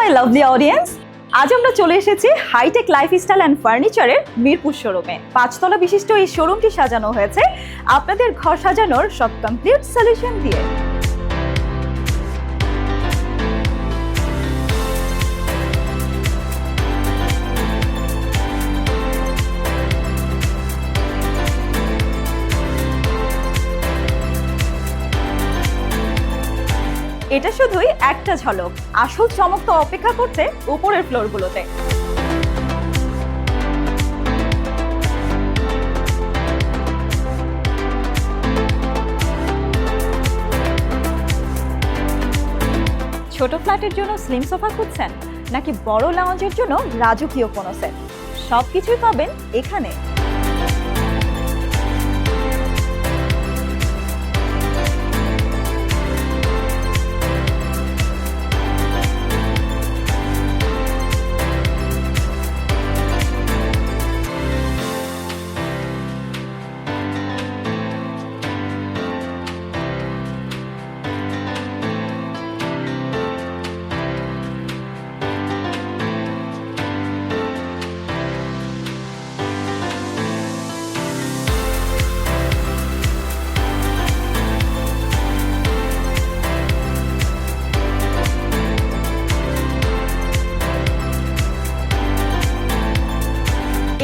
My lovely audience, আজ আমরা চলে এসেছি হাইটেক লাইফস্টাইল অ্যান্ড ফার্নিচারের মিরপুর শোরুমে। 5 তলা বিশিষ্ট এই শোরুমটি সাজানো হয়েছে আপনাদের ঘর সাজানোর সব কমপ্লিট সলিউশন দিয়ে। এটা শুধুই একটা ঝলক, আসল চমক তো অপেক্ষা করছে উপরের ফ্লোরগুলোতে। ছোট ফ্ল্যাটের জন্য স্লিম সোফা খুঁজছেন, নাকি বড় লাউঞ্জের জন্য রাজকীয় কোনো সেট? সবকিছুই পাবেন এখানে।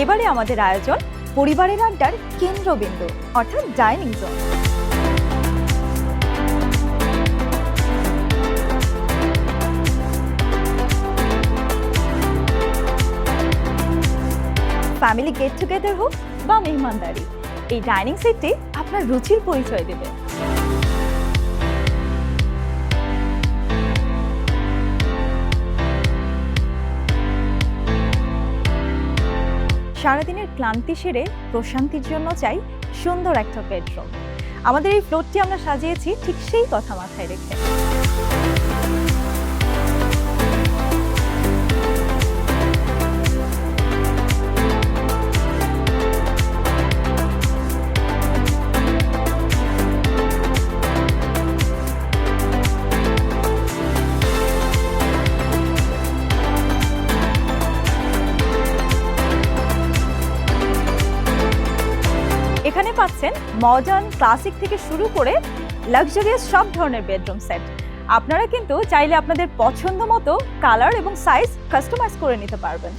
এবারে আমাদের আয়োজন পরিবারের আড্ডার কেন্দ্রবিন্দু, অর্থাৎ dining zone. Family get together হোক বা মেহমানদারি, এই ডাইনিং সেটটি আপনার রুচির পরিচয় দেবে। সারাদিনের ক্লান্তি সেরে প্রশান্তির জন্য চাই সুন্দর একটা বেডরুম। আমাদের এই ফ্লোরটি আমরা সাজিয়েছি ঠিক সেই কথা মাথায় রেখে। এখানে পাচ্ছেন মডার্ন, ক্লাসিক থেকে শুরু করে লাক্সারিয়াস সব ধরনের বেডরুম সেট। আপনারা কিন্তু চাইলে আপনাদের পছন্দ মতো কালার এবং সাইজ কাস্টমাইজ করে নিতে পারবেন।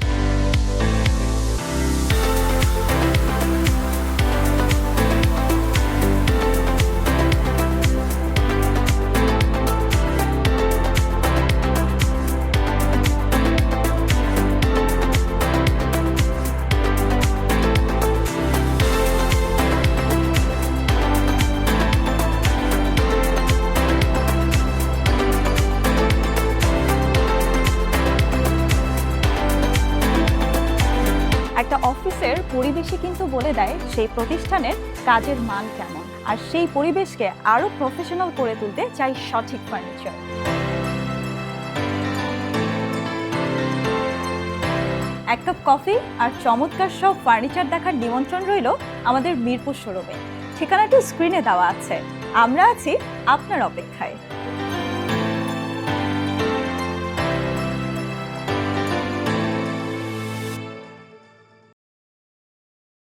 একটা অফিসের পরিবেশই কিন্তু বলে দেয় সেই প্রতিষ্ঠানের কাজের মান কেমন, আর সেই পরিবেশকে আরো প্রফেশনাল করে তুলতে চাই সঠিক ফার্নিচার। এক কাপ কফি আর চমৎকার সব ফার্নিচার দেখার নিমন্ত্রণ রইল আমাদের মিরপুর শোরুমে। ঠিকানাটি স্ক্রিনে দেওয়া আছে। আমরা আছি আপনার অপেক্ষায়।